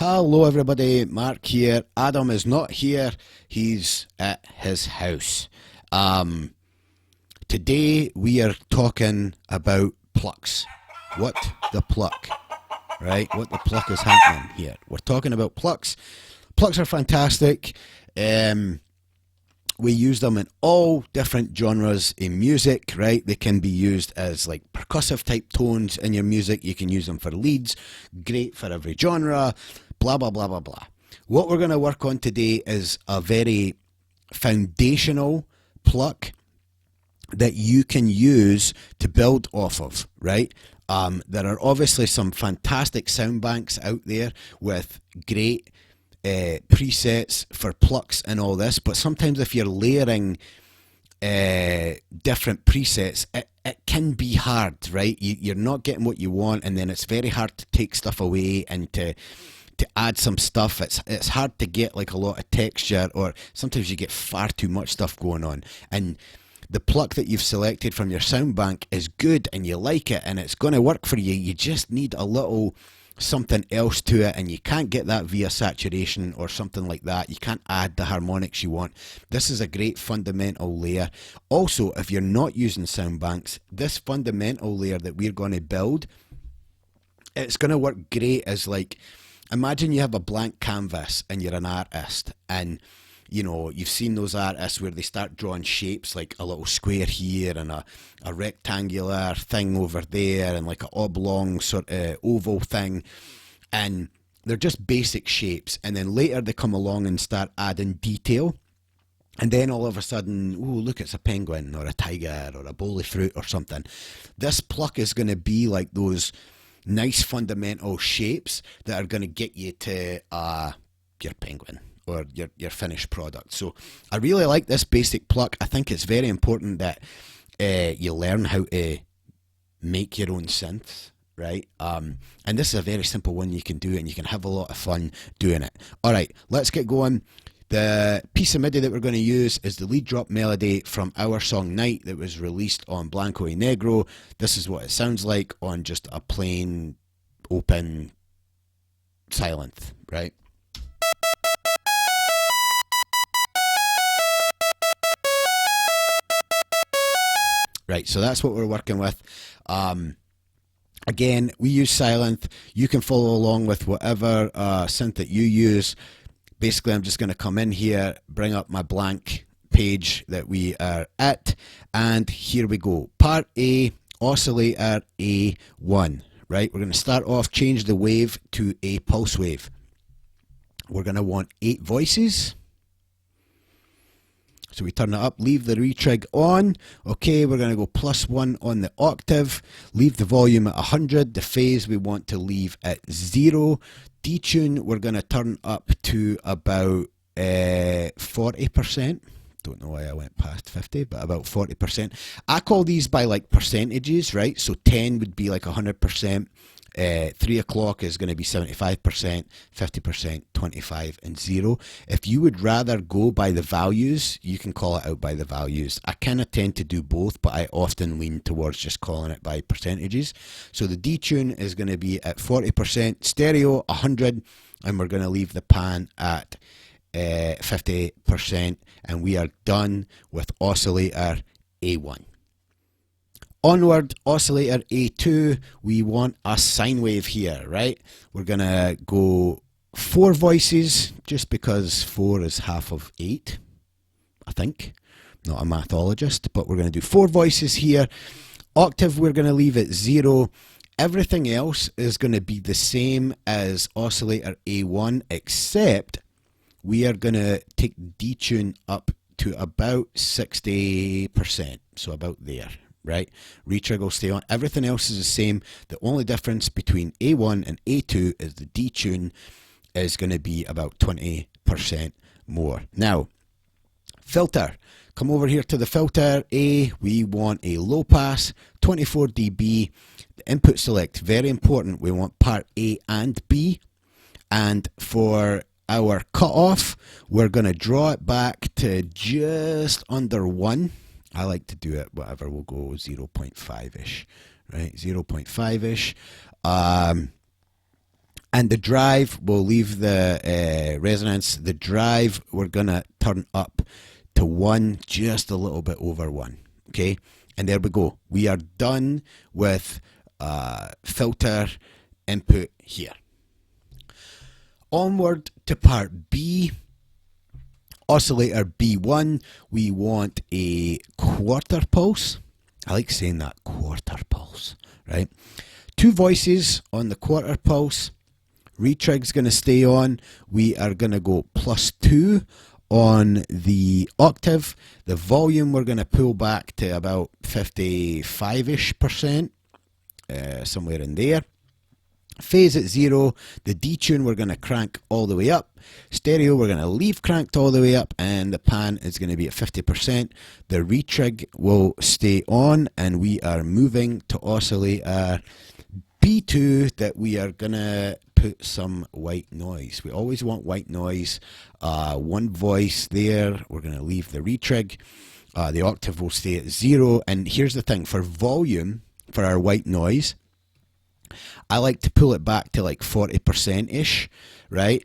Hello everybody, Mark here. Adam is not here, he's at his house. Today we are talking about plucks. What the pluck, right? What the pluck is happening here. We're talking about plucks. Plucks are fantastic. We use them in all different genres in music, right? They can be used as like percussive type tones in your music. You can use them for leads. Great for every genre. Blah, blah, blah, blah, blah. What we're going to work on today is a very foundational pluck that you can use to build off of, right? There are obviously some fantastic sound banks out there with great presets for plucks and all this, but sometimes if you're layering different presets, it can be hard, right? You're not getting what you want, and then it's very hard to take stuff away and to add some stuff. It's hard to get like a lot of texture, or sometimes you get far too much stuff going on. And the pluck that you've selected from your sound bank is good and you like it and it's going to work for you. You just need a little something else to it, and you can't get that via saturation or something like that. You can't add the harmonics you want. This is a great fundamental layer. Also, if you're not using sound banks, this fundamental layer that we're going to build, it's going to work great as like, imagine you have a blank canvas and you're an artist, and you know, you've seen those artists where they start drawing shapes like a little square here and a rectangular thing over there and like an oblong sort of oval thing, and they're just basic shapes, and then later they come along and start adding detail, and then all of a sudden, oh look, it's a penguin or a tiger or a bowl of fruit or something. This pluck is going to be like those nice fundamental shapes that are going to get you to your penguin or your finished product. So I really like this basic pluck. I think it's very important that you learn how to make your own synths, right? And this is a very simple one. You can do it and you can have a lot of fun doing it. All right, let's get going. The piece of MIDI that we're going to use is the lead drop melody from our song Night that was released on Blanco y Negro. This is what it sounds like on just a plain open Sylenth, right? Right, so that's what we're working with. Again, we use Sylenth. You can follow along with whatever synth that you use. Basically, I'm just going to come in here, bring up my blank page that we are at, and here we go. Part A, Oscillator A1, right? We're going to start off, change the wave to a pulse wave. We're going to want 8 voices. So we turn it up, leave the retrig on. Okay, we're going to go +1 on the octave, leave the volume at 100, the phase we want to leave at 0. Detune, we're going to turn up to about 40%. Don't know why I went past 50, but about 40%. I call these by like percentages, right? So 10 would be like 100%. 3 o'clock is going to be 75%, 50%, 25, and 0. If you would rather go by the values, you can call it out by the values. I kind of tend to do both, but I often lean towards just calling it by percentages. So the detune is going to be at 40%, stereo 100, and we're going to leave the pan at 50%, and we are done with Oscillator A1. Onward, Oscillator A2, we want a sine wave here, right? We're going to go 4 voices, just because 4 is half of 8, I think. I'm not a mathologist, but we're going to do 4 voices here. Octave, we're going to leave at 0. Everything else is going to be the same as Oscillator A1, except we are going to take detune up to about 60%, so about there. Right, retrig will stay on. Everything else is the same. The only difference between A1 and A2 is the detune is going to be about 20% more. Now, filter. Come over here to the filter A. We want a low pass, 24 dB. The input select, very important. We want part A and B. And for our cutoff, we're going to draw it back to just under 1. I like to do it, whatever, we'll go 0.5-ish, right? 0.5-ish. And the drive, we'll leave the resonance. The drive, we're going to turn up to 1, just a little bit over 1. Okay, and there we go. We are done with filter input here. Onward to part B. Oscillator B1, we want a quarter pulse. I like saying that, quarter pulse, right? 2 voices on the quarter pulse. Retrig's going to stay on. We are going to go +2 on the octave. The volume we're going to pull back to about 55-ish%, somewhere in there. Phase at 0, the detune we're going to crank all the way up. Stereo we're going to leave cranked all the way up, and the pan is going to be at 50%. The retrig will stay on, and we are moving to oscillator B2 that we are going to put some white noise. We always want white noise. 1 voice there. We're going to leave the retrig. The octave will stay at 0. And here's the thing, for volume, for our white noise, I like to pull it back to like 40%-ish, right?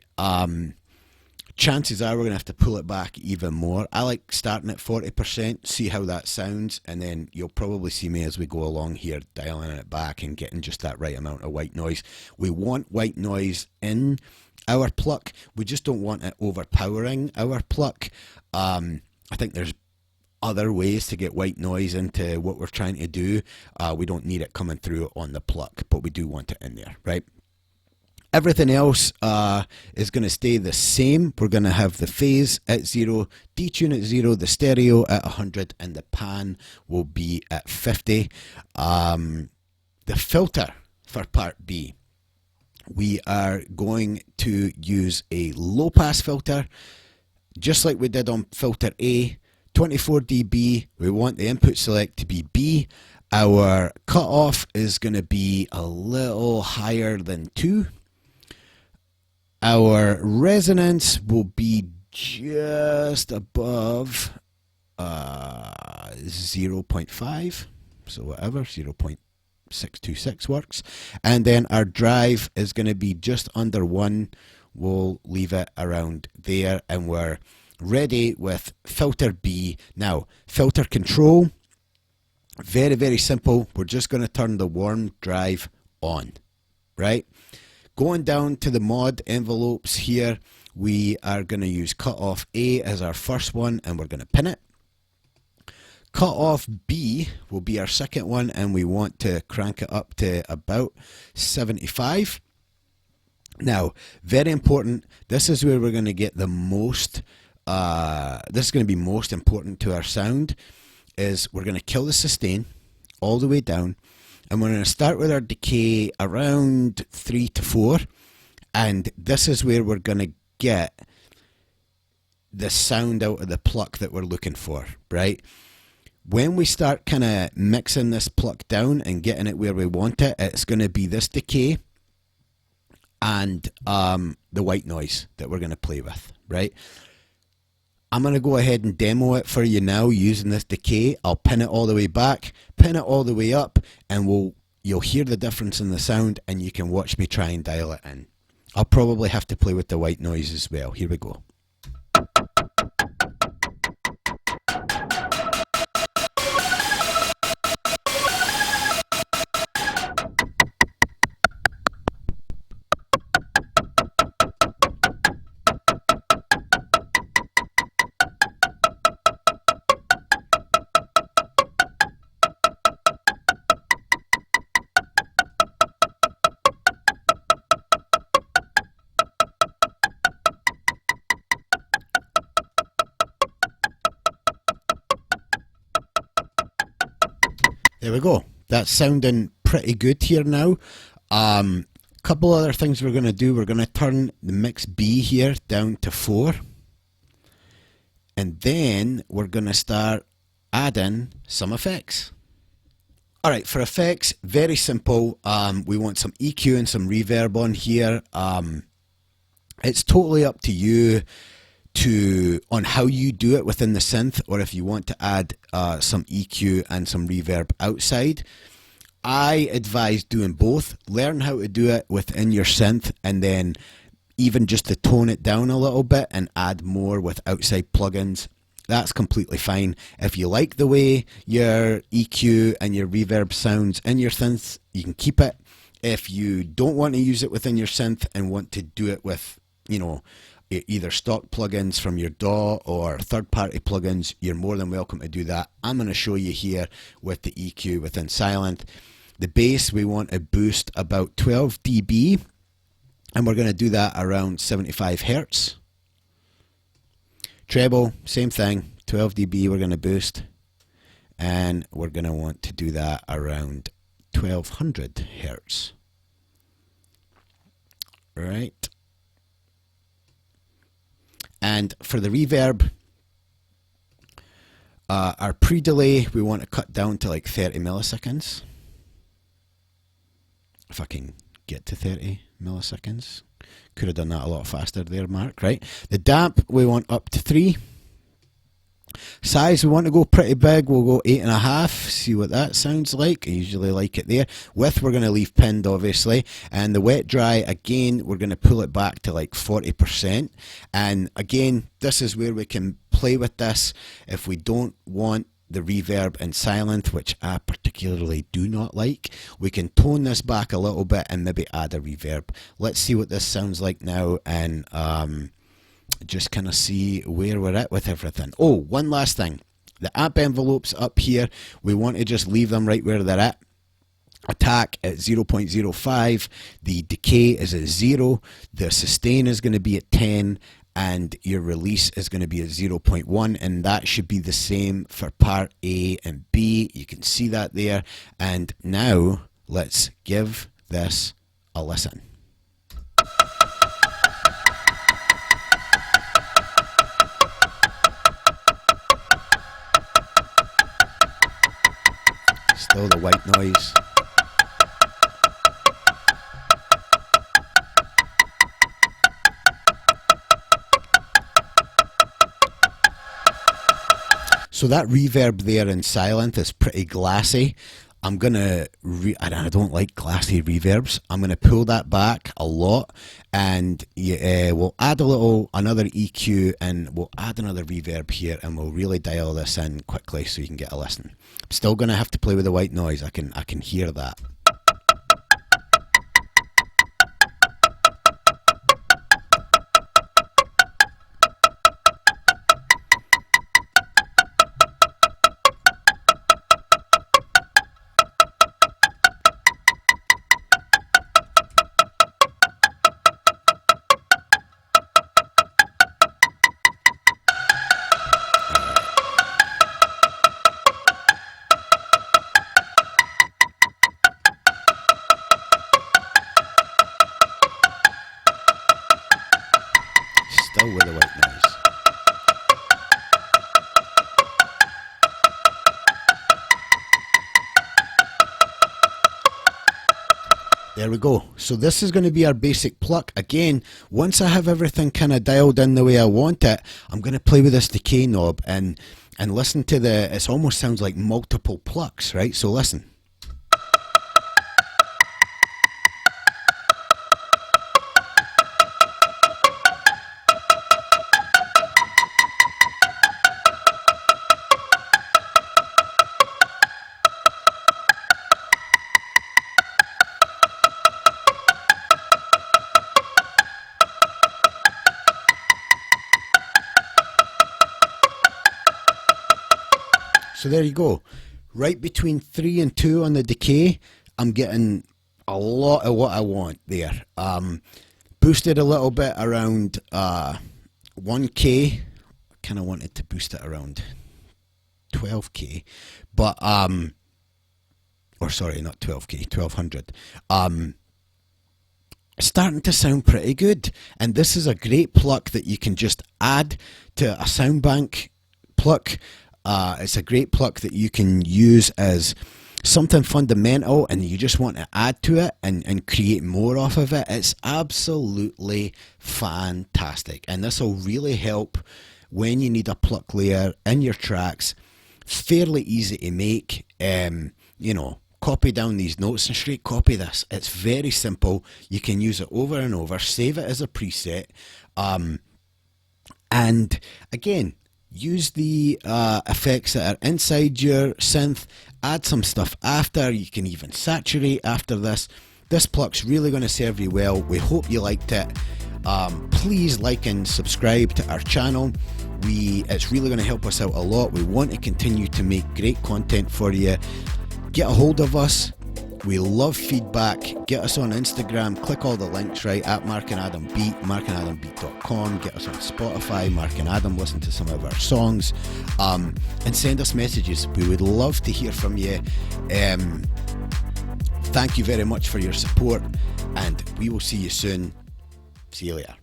Chances are we're going to have to pull it back even more. I like starting at 40%, see how that sounds, and then you'll probably see me as we go along here dialing it back and getting just that right amount of white noise. We want white noise in our pluck. We just don't want it overpowering our pluck. I think there's other ways to get white noise into what we're trying to do. We don't need it coming through on the pluck, but we do want it in there, right? Everything else is going to stay the same. We're going to have the phase at 0, detune at 0, the stereo at 100, and the pan will be at 50. The filter for part B, we are going to use a low pass filter, just like we did on filter A. 24 dB, we want the input select to be B. Our cutoff is going to be a little higher than 2. Our resonance will be just above 0.5, so whatever, 0.626 works. And then our drive is going to be just under 1. We'll leave it around there, and we're ready with filter B. Now, filter control, very, very simple. We're just going to turn the warm drive on, right? Going down to the mod envelopes here, we are going to use cutoff A as our first one, and we're going to pin it. Cutoff B will be our second one, and we want to crank it up to about 75. Now, very important, this is where we're going to get the most this is going to be most important to our sound, is we're going to kill the sustain all the way down, and we're going to start with our decay around 3 to 4, and this is where we're going to get the sound out of the pluck that we're looking for, right? When we start kind of mixing this pluck down and getting it where we want it, it's going to be this decay and the white noise that we're going to play with, right? I'm going to go ahead and demo it for you now using this decay. I'll pin it all the way back, pin it all the way up, and you'll hear the difference in the sound, and you can watch me try and dial it in. I'll probably have to play with the white noise as well. Here we go. There we go. That's sounding pretty good here now. Couple other things we're going to do. We're going to turn the mix B here down to 4. And then we're going to start adding some effects. Alright, for effects, very simple. We want some EQ and some reverb on here. It's totally up to you on how you do it within the synth, or if you want to add some EQ and some reverb outside. I advise doing both. Learn how to do it within your synth, and then even just to tone it down a little bit and add more with outside plugins. That's completely fine. If you like the way your EQ and your reverb sounds in your synths, you can keep it. If you don't want to use it within your synth and want to do it with, either stock plugins from your DAW or third-party plugins, you're more than welcome to do that. I'm going to show you here with the EQ within Silent. The bass, we want to boost about 12 dB, and we're going to do that around 75 Hertz. Treble, same thing, 12 dB we're going to boost, and we're going to want to do that around 1200 Hertz. Right. And for the reverb, our pre-delay, we want to cut down to like 30 milliseconds. If I can get to 30 milliseconds. Could have done that a lot faster there, Mark, right? The damp, we want up to 3. Size, we want to go pretty big. We'll go 8.5. See what that sounds like. I usually like it there. Width, we're going to leave pinned, obviously. And the wet dry, again, we're going to pull it back to like 40%. And again, this is where we can play with this. If we don't want the reverb and silent, which I particularly do not like, we can tone this back a little bit and maybe add a reverb. Let's see what this sounds like now, and just kind of see where we're at with everything. Oh, one last thing. The amp envelopes up here, we want to just leave them right where they're at. Attack at 0.05, the decay is at 0, the sustain is going to be at 10, and your release is going to be at 0.1, and that should be the same for part A and B. You can see that there. And now let's give this a listen. Still the white noise. So that reverb there in silent is pretty glassy. I'm gonna, I don't like glassy reverbs. I'm gonna pull that back a lot, and we'll add another EQ, and we'll add another reverb here, and we'll really dial this in quickly so you can get a listen. I'm still gonna have to play with the white noise. I can hear that. Still with the white noise. There we go. So this is going to be our basic pluck. Again, once I have everything kind of dialed in the way I want it, I'm going to play with this decay knob and listen to it almost sounds like multiple plucks, right? So listen. So there you go. Right between 3 and 2 on the decay, I'm getting a lot of what I want there. Boosted a little bit around 1K. I kind of wanted to boost it around 12K, but or sorry, not 12K, 1200. Starting to sound pretty good, and this is a great pluck that you can just add to a sound bank pluck. It's a great pluck that you can use as something fundamental, and you just want to add to it and create more off of it. It's absolutely fantastic, and this will really help when you need a pluck layer in your tracks. Fairly easy to make, copy down these notes and straight copy this. It's very simple. You can use it over and over, save it as a preset, and again, use the effects that are inside your synth, add some stuff after. You can even saturate after this. This Pluck's really going to serve you well. We hope you liked it. Please like and subscribe to our channel. It's really going to help us out a lot. We want to continue to make great content for you. Get a hold of us. We love feedback. Get us on Instagram. Click all the links right at Mark and Adam Beat, markandadambeat.com. Get us on Spotify, Mark and Adam. Listen to some of our songs, and send us messages. We would love to hear from you. Thank you very much for your support, and we will see you soon. See you later.